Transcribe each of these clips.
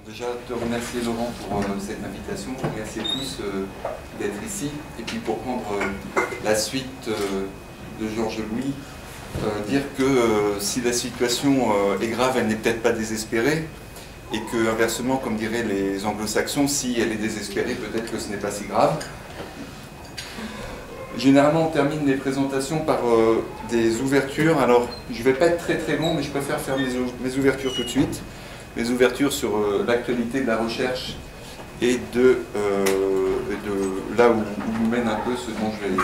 déjà te remercier Laurent pour cette invitation, vous remercier tous d'être ici, et puis pour prendre la suite de Georges Louis, dire que si la situation est grave, elle n'est peut-être pas désespérée, et que inversement, comme diraient les anglo-saxons, si elle est désespérée, peut-être que ce n'est pas si grave. Généralement, on termine les présentations par des ouvertures. Alors, je ne vais pas être très long, mais je préfère faire mes ouvertures tout de suite. Mes ouvertures sur l'actualité de la recherche et de là où nous mène un peu ce dont je vais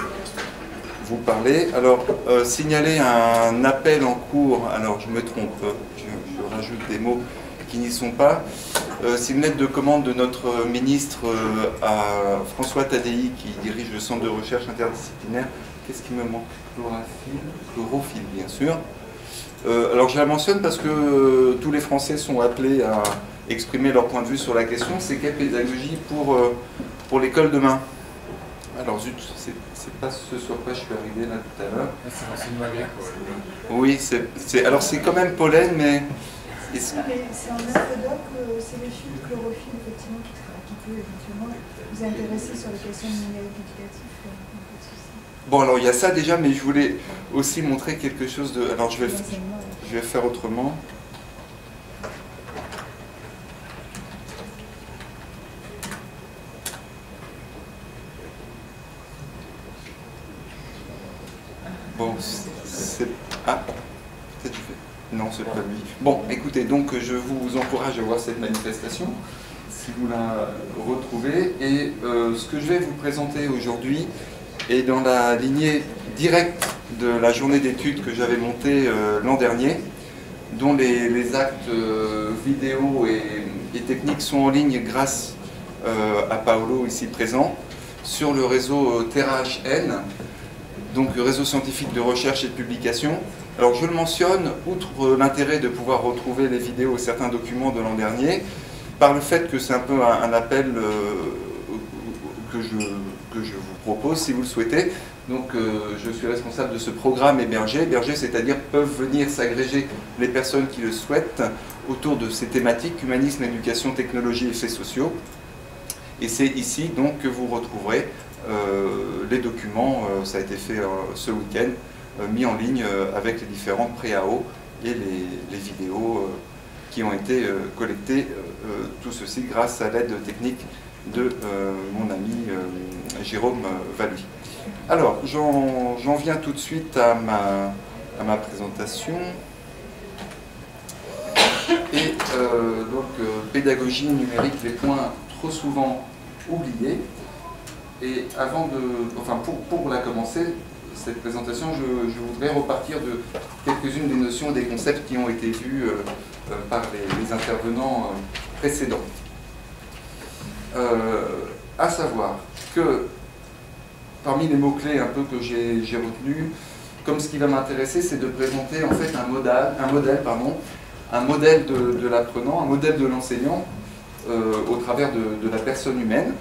vous parler. Alors, signaler un appel en cours, alors je me trompe, je rajoute des mots qui n'y sont pas. C'est une lettre de commande de notre ministre à François Tadei, qui dirige le centre de recherche interdisciplinaire. Qu'est-ce qui me manque? Chlorophylle, bien sûr. Alors je la mentionne parce que tous les Français sont appelés à exprimer leur point de vue sur la question. C'est quelle pédagogie pour l'école demain? Alors zut, c'est pas ce sur quoi je suis arrivé là tout à l'heure. C'est l'enseignement agricole. Oui, alors c'est quand même pollen, mais... C'est en infodoc, c'est le film Chlorophylle, effectivement, qui peut éventuellement vous intéresser sur les questions de numérique éducatif. Bon, alors il y a ça déjà, mais je voulais aussi montrer quelque chose de... Alors je vais faire autrement. Bon, c'est... Ah, peut-être je fais... Non, c'est pas lui. Bon, écoutez, donc je vous encourage à voir cette manifestation, si vous la retrouvez. Et ce que je vais vous présenter aujourd'hui est dans la lignée directe de la journée d'études que j'avais montée l'an dernier, dont les actes vidéo et techniques sont en ligne grâce à Paolo, ici présent, sur le réseau TerraHN, donc réseau scientifique de recherche et de publication. Alors je le mentionne, outre l'intérêt de pouvoir retrouver les vidéos et certains documents de l'an dernier, par le fait que c'est un peu un appel que je vous propose, si vous le souhaitez. Donc je suis responsable de ce programme hébergé. Hébergé, c'est-à-dire peuvent venir s'agréger les personnes qui le souhaitent autour de ces thématiques, humanisme, éducation, technologie et faits sociaux. Et c'est ici donc que vous retrouverez les documents, ça a été fait ce week-end, mis en ligne avec les différentes pré-AO et les vidéos qui ont été collectées, tout ceci grâce à l'aide technique de mon ami Jérôme Valuy. Alors, j'en viens tout de suite à ma présentation. Et donc, pédagogie numérique, les points trop souvent oubliés. Et avant de... Enfin, pour la commencer, cette présentation, je voudrais repartir de quelques-unes des notions et des concepts qui ont été vus par les intervenants précédents. À savoir que parmi les mots-clés un peu que j'ai retenus, comme ce qui va m'intéresser, c'est de présenter en fait un modèle de l'apprenant, un modèle de l'enseignant au travers de la personne humaine.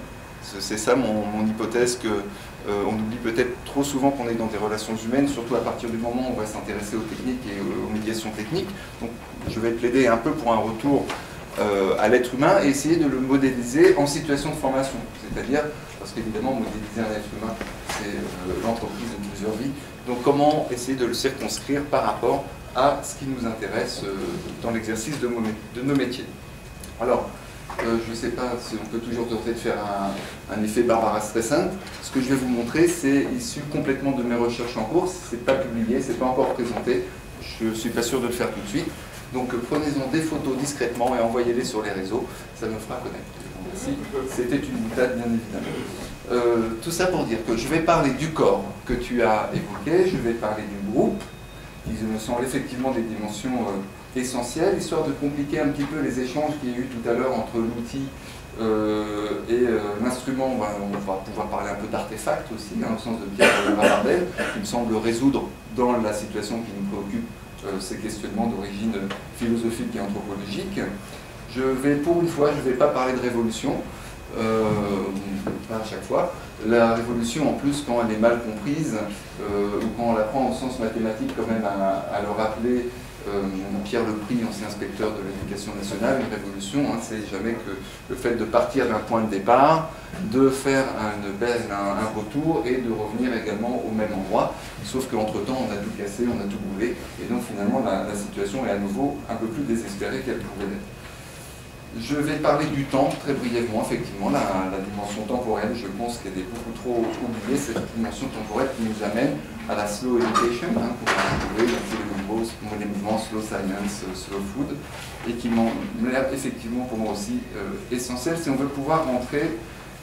C'est ça mon hypothèse, qu'on oublie peut-être trop souvent qu'on est dans des relations humaines, surtout à partir du moment où on va s'intéresser aux techniques et aux médiations techniques. Donc je vais plaider un peu pour un retour à l'être humain et essayer de le modéliser en situation de formation. C'est-à-dire, parce qu'évidemment, modéliser un être humain, c'est l'entreprise de plusieurs vies. Donc comment essayer de le circonscrire par rapport à ce qui nous intéresse dans l'exercice de nos métiers. Alors, je ne sais pas si on peut toujours tenter de faire un effet Barbara Streisand. Ce que je vais vous montrer, c'est issu complètement de mes recherches en cours. Ce n'est pas publié, ce n'est pas encore présenté. Je ne suis pas sûr de le faire tout de suite. Donc prenez-en des photos discrètement et envoyez-les sur les réseaux. Ça me fera connaître. Merci. C'était une boutade, bien évidemment. Tout ça pour dire que je vais parler du corps que tu as évoqué. Je vais parler du groupe, qui me semble effectivement des dimensions essentielles, histoire de compliquer un petit peu les échanges qu'il y a eu tout à l'heure entre l'outil et l'instrument. On va pouvoir parler un peu d'artefacts aussi, au sens de Pierre Rabardel, qui me semble résoudre dans la situation qui nous préoccupe ces questionnements d'origine philosophique et anthropologique. Pour une fois, je ne vais pas parler de révolution, pas à chaque fois. La révolution, en plus, quand elle est mal comprise, ou quand on la prend au sens mathématique, quand même à le rappeler, Pierre Lepris, ancien inspecteur de l'éducation nationale, une révolution, hein, c'est jamais que le fait de partir d'un point de départ, de faire un retour et de revenir également au même endroit, sauf qu'entre-temps on a tout cassé, on a tout brûlé, et donc finalement la situation est à nouveau un peu plus désespérée qu'elle pouvait l'être. Je vais parler du temps très brièvement, effectivement, la dimension temporelle, je pense qu'elle est beaucoup trop oubliée, cette dimension temporelle qui nous amène à la slow education, hein, pour retrouver les mouvements slow science, slow food, et qui m'ont l'air effectivement pour moi aussi essentiel si on veut pouvoir rentrer,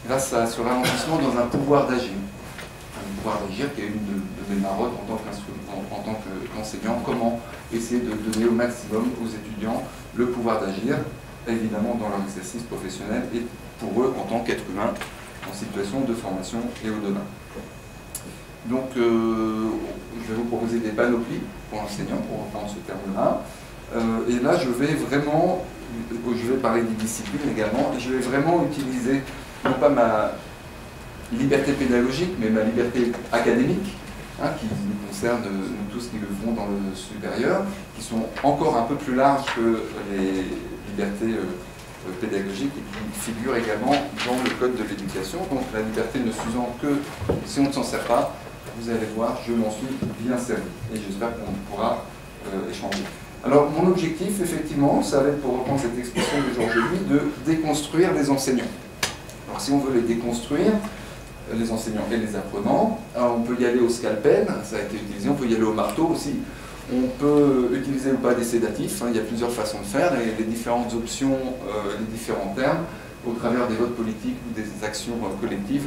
grâce à ce ralentissement, dans un pouvoir d'agir. Un pouvoir d'agir qui est une de mes marottes en tant qu'enseignant, comment essayer de donner au maximum aux étudiants le pouvoir d'agir, évidemment dans leur exercice professionnel et pour eux en tant qu'êtres humains en situation de formation et au-delà. Donc je vais vous proposer des panoplies pour l'enseignant, pour reprendre ce terme-là. Et là je vais parler des disciplines également, et je vais vraiment utiliser non pas ma liberté pédagogique, mais ma liberté académique, hein, qui nous concerne nous tous qui le font dans le supérieur, qui sont encore un peu plus larges que les libertés pédagogiques et qui figurent également dans le code de l'éducation. Donc la liberté ne s'usant que si on ne s'en sert pas, vous allez voir, je m'en suis bien servi et j'espère qu'on pourra échanger. Alors mon objectif, effectivement, ça va être, pour reprendre cette expression de Georges Louis, de déconstruire les enseignants. Alors si on veut les déconstruire, les enseignants et les apprenants, on peut y aller au scalpel, ça a été utilisé, on peut y aller au marteau aussi. On peut utiliser ou pas des sédatifs, hein, il y a plusieurs façons de faire, et les différentes options, les différents termes, au travers des votes politiques ou des actions collectives,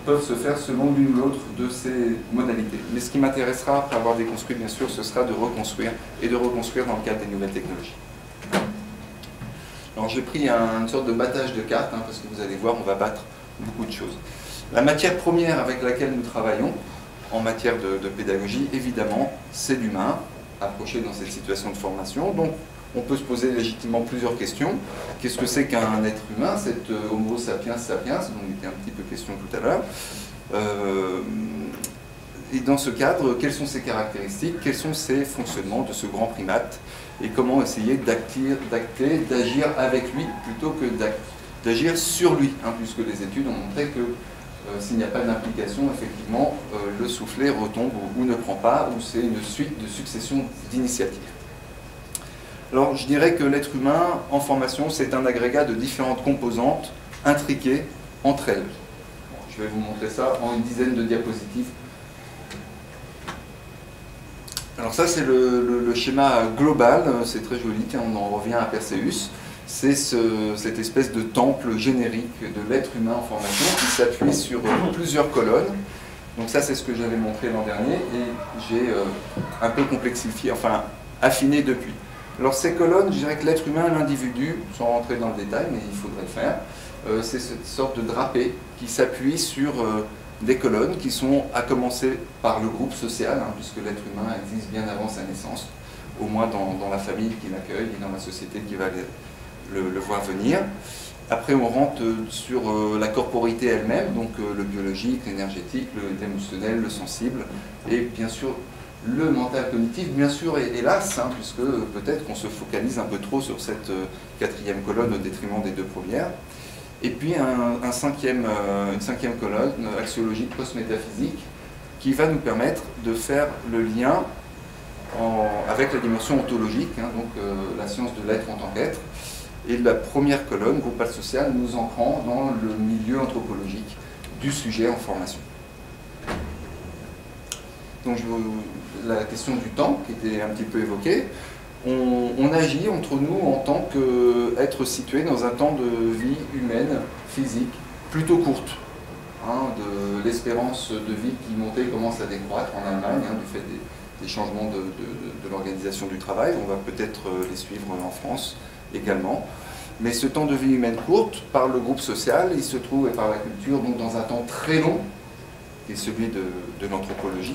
peuvent se faire selon l'une ou l'autre de ces modalités. Mais ce qui m'intéressera, après avoir déconstruit, bien sûr, ce sera de reconstruire, et de reconstruire dans le cadre des nouvelles technologies. Alors j'ai pris une sorte de battage de cartes, hein, parce que vous allez voir, on va battre beaucoup de choses. La matière première avec laquelle nous travaillons, en matière de pédagogie, évidemment, c'est l'humain, approché dans cette situation de formation. Donc, on peut se poser légitimement plusieurs questions. Qu'est-ce que c'est qu'un être humain, cet Homo sapiens sapiens, dont il était un petit peu question tout à l'heure. Et dans ce cadre, quelles sont ses caractéristiques, quels sont ses fonctionnements de ce grand primate, et comment essayer d'acter, d'agir avec lui, plutôt que d'agir sur lui, hein, puisque les études ont montré que s'il n'y a pas d'implication, effectivement, le soufflet retombe ou ne prend pas, ou c'est une suite de succession d'initiatives. Alors, je dirais que l'être humain, en formation, c'est un agrégat de différentes composantes intriquées entre elles. Bon, je vais vous montrer ça en une dizaine de diapositives. Alors ça, c'est le schéma global, c'est très joli, tiens, on en revient à Perséus. C'est cette espèce de temple générique de l'être humain en formation qui s'appuie sur plusieurs colonnes. Donc ça, c'est ce que j'avais montré l'an dernier et j'ai un peu complexifié, enfin affiné depuis. Alors ces colonnes, je dirais que l'être humain, l'individu, sans rentrer dans le détail, mais il faudrait le faire, c'est cette sorte de drapé qui s'appuie sur des colonnes qui sont à commencer par le groupe social, hein, puisque l'être humain existe bien avant sa naissance, au moins dans la famille qui l'accueille et dans la société qui va le voir venir. Après, on rentre sur la corporité elle-même, donc le biologique, l'énergétique, l'émotionnel, le sensible, et bien sûr le mental cognitif, bien sûr, hélas, hein, puisque peut-être qu'on se focalise un peu trop sur cette quatrième colonne au détriment des deux premières. Et puis une cinquième colonne, axiologique post-métaphysique, qui va nous permettre de faire le lien avec la dimension ontologique, hein, donc la science de l'être en tant qu'être. Et la première colonne, groupal social, nous ancrant dans le milieu anthropologique du sujet en formation. Donc la question du temps, qui était un petit peu évoquée, on agit entre nous en tant qu'être situé dans un temps de vie humaine, physique, plutôt courte. Hein, de l'espérance de vie qui montait commence à décroître en Allemagne, hein, du fait des changements de l'organisation du travail. On va peut-être les suivre en France également. Mais ce temps de vie humaine courte, par le groupe social, il se trouve, et par la culture, donc dans un temps très long, qui est celui de l'anthropologie.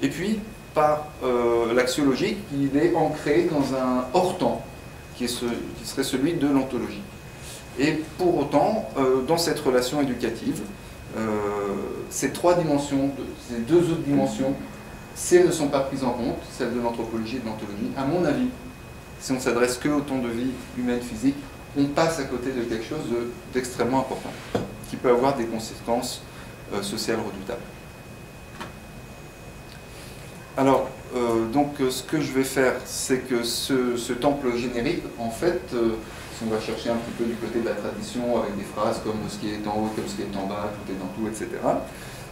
Et puis, par l'axiologie, il est ancré dans un hors-temps, qui serait celui de l'ontologie. Et pour autant, dans cette relation éducative, ces trois dimensions, ces deux autres dimensions, si elles ne sont pas prises en compte, celles de l'anthropologie et de l'ontologie, à mon avis, si on ne s'adresse que au temps de vie humaine physique, on passe à côté de quelque chose d'extrêmement important, qui peut avoir des conséquences sociales redoutables. Alors, donc, ce que je vais faire, c'est que ce temple générique, en fait, si on va chercher un petit peu du côté de la tradition, avec des phrases comme ce qui est en haut, comme ce qui est en bas, tout est dans tout, etc.,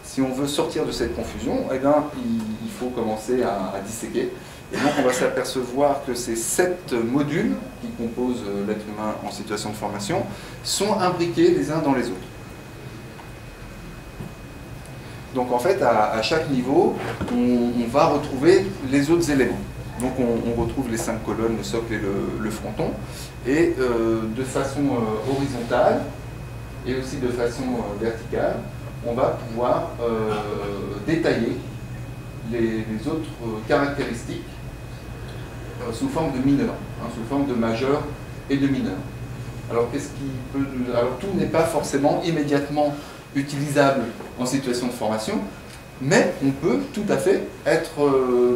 si on veut sortir de cette confusion, eh bien, il faut commencer à disséquer. Et donc, on va s'apercevoir que ces 7 modules qui composent l'être humain en situation de formation sont imbriqués les uns dans les autres. Donc en fait, à chaque niveau, on va retrouver les autres éléments. Donc on retrouve les 5 colonnes, le socle et le fronton. Et de façon horizontale, et aussi de façon verticale, on va pouvoir détailler les autres caractéristiques sous forme de mineurs, sous forme de majeurs et de mineurs. Alors, alors tout n'est pas forcément immédiatement utilisable en situation de formation, mais on peut tout à fait être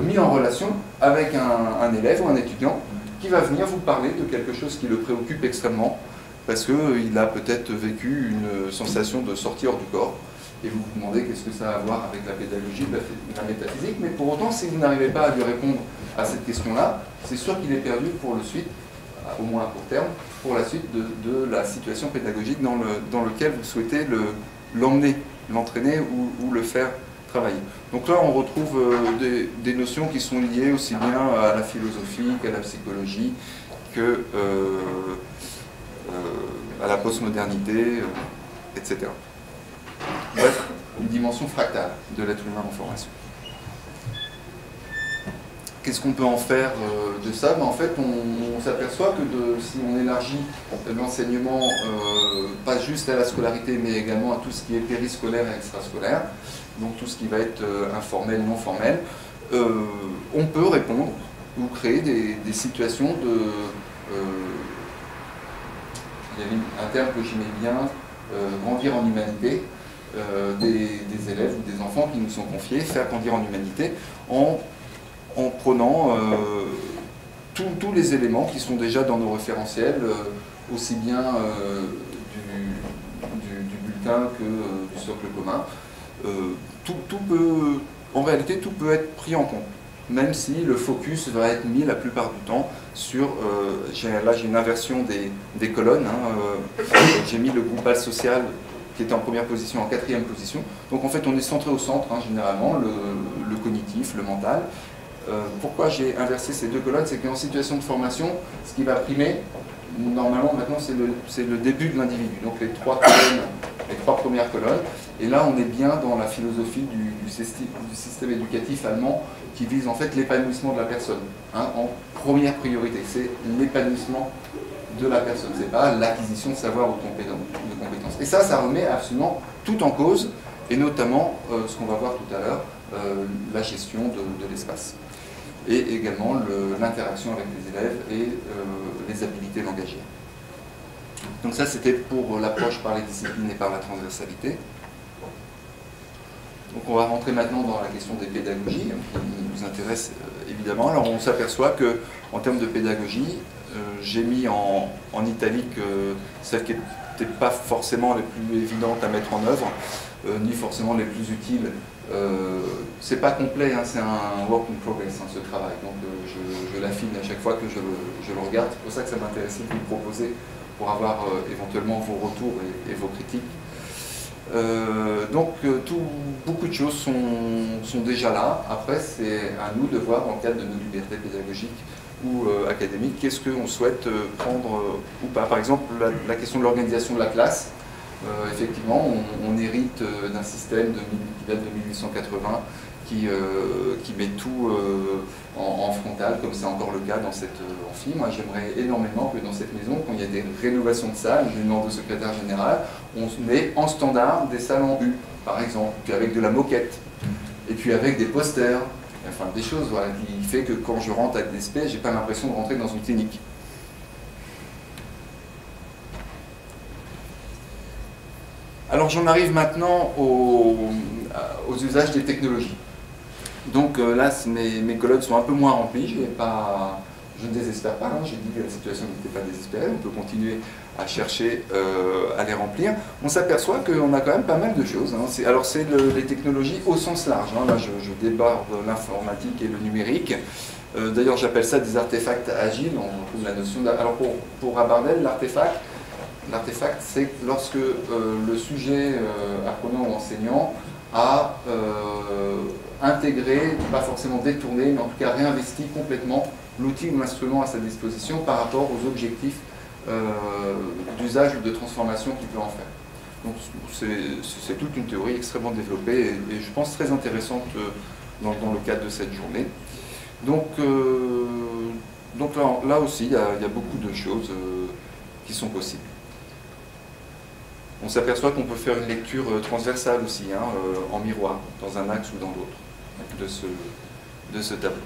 mis en relation avec un élève ou un étudiant qui va venir vous parler de quelque chose qui le préoccupe extrêmement, parce qu'il a peut-être vécu une sensation de sortie hors du corps, et vous vous demandez qu'est-ce que ça a à voir avec la pédagogie, la métaphysique, mais pour autant, si vous n'arrivez pas à lui répondre à cette question-là, c'est sûr qu'il est perdu pour le suite, au moins à court terme, pour la suite de la situation pédagogique dans lequel vous souhaitez l'emmener, l'entraîner ou le faire travailler. Donc là, on retrouve des notions qui sont liées aussi bien à la philosophie qu'à la psychologie, que à la postmodernité, etc. Bref, une dimension fractale de l'être humain en formation. Qu'est-ce qu'on peut en faire de ça? En fait, on s'aperçoit que si on élargit l'enseignement, pas juste à la scolarité, mais également à tout ce qui est périscolaire et extrascolaire, donc tout ce qui va être informel, non formel, on peut répondre ou créer des situations de... il y avait un terme que j'aimais bien, grandir en humanité, des élèves ou des enfants qui nous sont confiés, faire grandir en humanité, en prenant tous les éléments qui sont déjà dans nos référentiels, aussi bien du bulletin que du socle commun. En réalité, tout peut être pris en compte, même si le focus va être mis la plupart du temps sur... là, j'ai une inversion des colonnes. J'ai mis le groupal social qui était en première position, en 4e position. Donc en fait, on est centré au centre, généralement, le cognitif, le mental. Pourquoi j'ai inversé ces 2 colonnes? C'est qu'en situation de formation, ce qui va primer, normalement, maintenant, c'est le début de l'individu. Donc les 3 premières colonnes. Et là, on est bien dans la philosophie du système éducatif allemand qui vise en fait l'épanouissement de la personne. En première priorité, c'est l'épanouissement de la personne. C'est pas l'acquisition de savoir ou de compétences. Et ça remet absolument tout en cause, et notamment, ce qu'on va voir tout à l'heure, la gestion de l'espace. Et également l'interaction avec les élèves et les habiletés langagières. Donc ça, c'était pour l'approche par les disciplines et par la transversalité. Donc on va rentrer maintenant dans la question des pédagogies, qui nous intéresse évidemment. Alors on s'aperçoit qu'en termes de pédagogie, j'ai mis en italique celles qui n'étaient pas forcément les plus évidentes à mettre en œuvre, ni forcément les plus utiles. C'est pas complet, c'est un work in progress, ce travail, donc je l'affine à chaque fois que je le regarde. C'est pour ça que ça m'intéressait de vous le proposer pour avoir éventuellement vos retours et vos critiques. Donc beaucoup de choses sont déjà là. Après, c'est à nous de voir, dans le cadre de nos libertés pédagogiques ou académiques, qu'est-ce qu'on souhaite prendre ou pas. Par exemple, la question de l'organisation de la classe. Effectivement, on hérite d'un système qui date de 1880 qui met tout en frontal, comme c'est encore le cas dans cette amphi. Moi, j'aimerais énormément que dans cette maison, quand il y a des rénovations de salles, je demande au secrétaire général, on met en standard des salles en U, par exemple, puis avec de la moquette, et puis avec des posters, enfin des choses voilà, qui fait que quand je rentre avec des SP, j'ai pas l'impression de rentrer dans une clinique. Alors j'en arrive maintenant aux usages des technologies. Donc là, mes colonnes sont un peu moins remplies, je ne désespère pas, hein. J'ai dit que la situation n'était pas désespérée, on peut continuer à chercher à les remplir. On s'aperçoit qu'on a quand même pas mal de choses, hein. Alors c'est les technologies au sens large, hein. Là je déborde l'informatique et le numérique. D'ailleurs j'appelle ça des artefacts agiles, on trouve la notion alors pour Abardel, l'artefact c'est lorsque le sujet apprenant ou enseignant a intégré, pas forcément détourné, mais en tout cas réinvesti complètement l'outil ou l'instrument à sa disposition par rapport aux objectifs d'usage ou de transformation qu'il peut en faire. Donc c'est toute une théorie extrêmement développée et je pense très intéressante dans le cadre de cette journée. Donc là aussi, il y a beaucoup de choses qui sont possibles. On s'aperçoit qu'on peut faire une lecture transversale aussi, hein, en miroir, dans un axe ou dans l'autre, de ce tableau.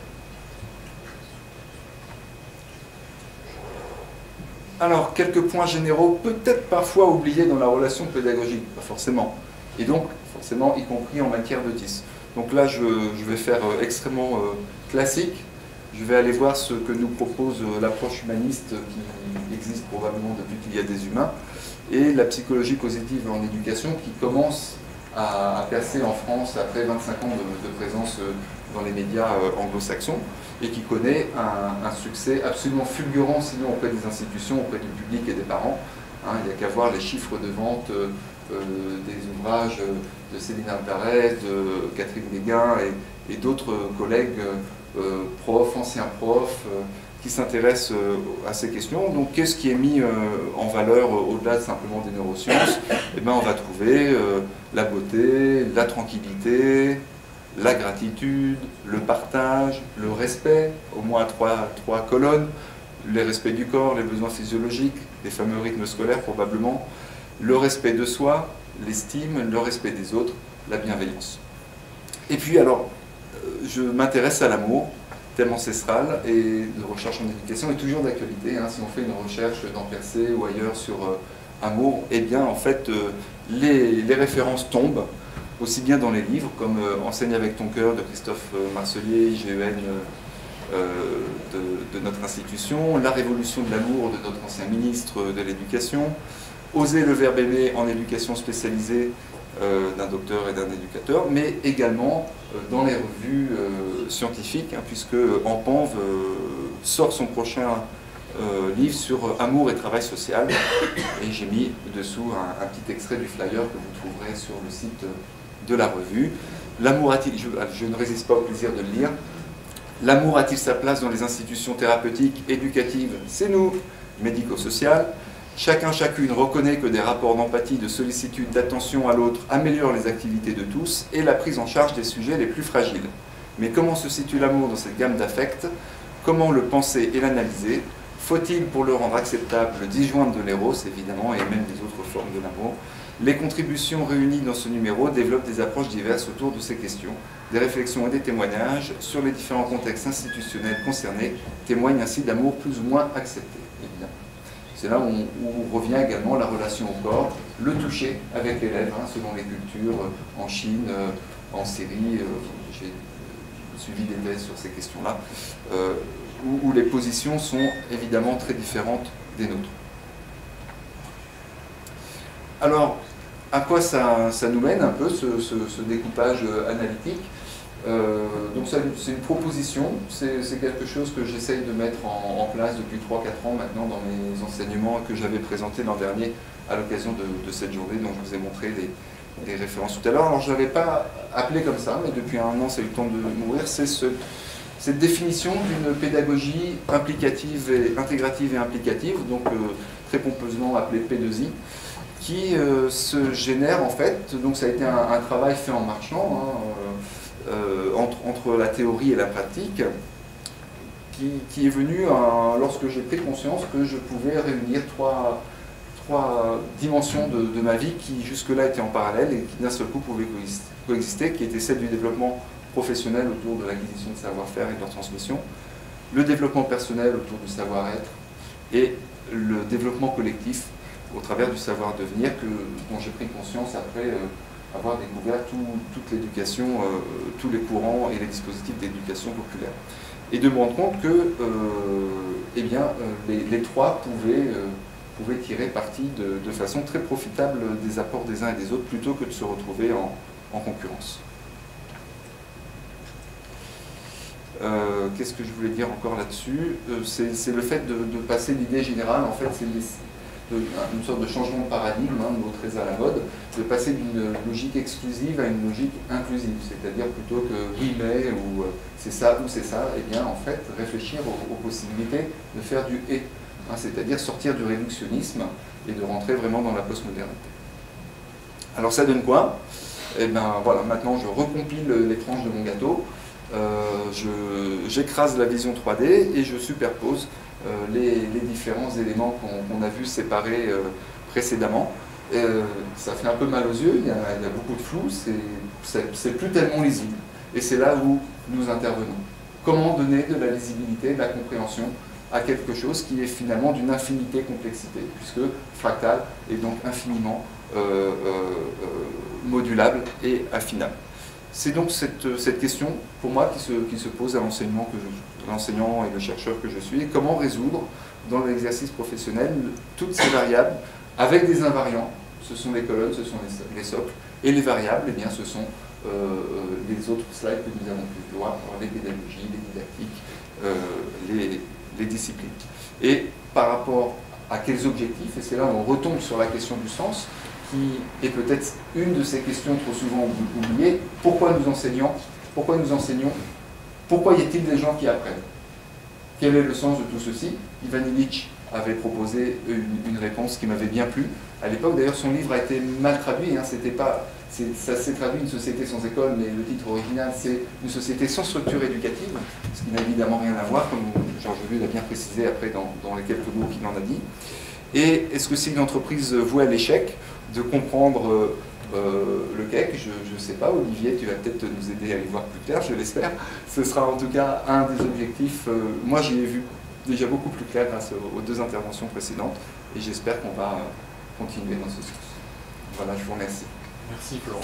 Alors, quelques points généraux, peut-être parfois oubliés dans la relation pédagogique, pas forcément, et donc forcément y compris en matière de TIS. Donc là, je vais faire extrêmement classique, je vais aller voir ce que nous propose l'approche humaniste qui existe probablement depuis qu'il y a des humains, et la psychologie positive en éducation qui commence à percer en France après 25 ans de présence dans les médias anglo-saxons, et qui connaît un succès absolument fulgurant, sinon auprès des institutions, auprès du public et des parents. Hein, il n'y a qu'à voir les chiffres de vente des ouvrages de Céline Alvarez, de Catherine Guéguin et d'autres collègues profs, anciens profs, qui s'intéressent à ces questions. Donc qu'est-ce qui est mis en valeur au-delà de simplement des neurosciences? Eh bien, on va trouver la beauté, la tranquillité, la gratitude, le partage, le respect, au moins trois colonnes, les respects du corps, les besoins physiologiques, les fameux rythmes scolaires probablement, le respect de soi, l'estime, le respect des autres, la bienveillance. Et puis alors, je m'intéresse à l'amour, thème ancestral, et de recherche en éducation est toujours d'actualité, hein. Si on fait une recherche dans Percé ou ailleurs sur amour, eh bien en fait les références tombent, aussi bien dans les livres, comme Enseigne avec ton cœur de Christophe Marcelier, IGEN de notre institution, La révolution de l'amour de notre ancien ministre de l'Éducation, Oser le verbe aimer en éducation spécialisée d'un docteur et d'un éducateur, mais également dans les revues scientifiques, hein, puisque Ampanv sort son prochain livre sur amour et travail social, et j'ai mis dessous un petit extrait du flyer que vous trouverez sur le site de la revue. L'amour a-t-il, je ne résiste pas au plaisir de le lire, l'amour a-t-il sa place dans les institutions thérapeutiques, éducatives? C'est nous, médico-sociales. Chacun, chacune reconnaît que des rapports d'empathie, de sollicitude, d'attention à l'autre améliorent les activités de tous et la prise en charge des sujets les plus fragiles. Mais comment se situe l'amour dans cette gamme d'affects? Comment le penser et l'analyser? Faut-il, pour le rendre acceptable, le disjoindre de l'éros, évidemment, et même des autres formes de l'amour? Les contributions réunies dans ce numéro développent des approches diverses autour de ces questions. Des réflexions et des témoignages sur les différents contextes institutionnels concernés témoignent ainsi d'amour plus ou moins accepté, évidemment. C'est là où revient également la relation au corps, le toucher avec l'élève, hein, selon les cultures, en Chine, en Syrie, j'ai suivi des thèses sur ces questions-là, où les positions sont évidemment très différentes des nôtres. Alors, à quoi ça nous mène un peu ce découpage analytique? Donc c'est une proposition, c'est quelque chose que j'essaye de mettre en place depuis 3-4 ans maintenant dans mes enseignements que j'avais présenté l'an dernier à l'occasion de cette journée dont je vous ai montré des références tout à l'heure. Alors je ne l'avais pas appelé comme ça, mais depuis un an ça a eu le temps de mourir, c'est cette définition d'une pédagogie implicative et intégrative et implicative, donc très pompeusement appelée P2I, qui se génère en fait, donc ça a été un travail fait en marchant, hein, entre la théorie et la pratique, qui est venu lorsque j'ai pris conscience que je pouvais réunir trois dimensions de ma vie qui jusque-là étaient en parallèle et qui d'un seul coup pouvaient coexister, qui était celle du développement professionnel autour de l'acquisition de savoir-faire et de leur transmission, le développement personnel autour du savoir-être et le développement collectif au travers du savoir-devenir dont j'ai pris conscience après avoir découvert toute l'éducation, tous les courants et les dispositifs d'éducation populaire. Et de me rendre compte que eh bien, les trois pouvaient tirer parti de façon très profitable des apports des uns et des autres, plutôt que de se retrouver en concurrence. Qu'est-ce que je voulais dire encore là-dessus? C'est le fait de passer l'idée générale, en fait, c'est une sorte de changement de paradigme, un mot très à la mode, de passer d'une logique exclusive à une logique inclusive, c'est-à-dire plutôt que oui mais ou c'est ça ou c'est ça, et bien en fait réfléchir aux possibilités de faire du et, hein, c'est-à-dire sortir du réductionnisme et de rentrer vraiment dans la postmodernité. Alors ça donne quoi? Eh bien voilà, maintenant je recompile les tranches de mon gâteau, j'écrase la vision 3D et je superpose les différents éléments qu'on a vus séparés précédemment. Ça fait un peu mal aux yeux, il y a beaucoup de flou, c'est plus tellement lisible. Et c'est là où nous intervenons. Comment donner de la lisibilité, de la compréhension à quelque chose qui est finalement d'une infinité complexité, puisque fractal est donc infiniment modulable et affinable. C'est donc cette question, pour moi, qui se pose à l'enseignant et le chercheur que je suis. Comment résoudre, dans l'exercice professionnel, toutes ces variables avec des invariants? Ce sont les colonnes, ce sont les socles. Et les variables, eh bien, ce sont les autres slides que nous avons pu voir, les pédagogies, les didactiques, les disciplines. Et par rapport à quels objectifs, et c'est là où on retombe sur la question du sens, qui est peut-être une de ces questions trop souvent oubliées. Pourquoi nous enseignons? Pourquoi y a-t-il des gens qui apprennent? Quel est le sens de tout ceci? Ivan Illich avait proposé une réponse qui m'avait bien plu. À l'époque, d'ailleurs, son livre a été mal traduit. Hein, ça s'est traduit Une société sans école, mais le titre original, c'est Une société sans structure éducative, ce qui n'a évidemment rien à voir, comme Georges Bull l'a bien précisé après dans les quelques mots qu'il en a dit. Et est-ce que c'est une entreprise vouée à l'échec de comprendre le GEC? Je ne sais pas, Olivier, tu vas peut-être nous aider à y voir plus clair, je l'espère. Ce sera en tout cas un des objectifs. Moi, j'y ai vu déjà beaucoup plus clair grâce aux deux interventions précédentes, et j'espère qu'on va continuer dans ce sens. Voilà, je vous remercie. Merci Florent.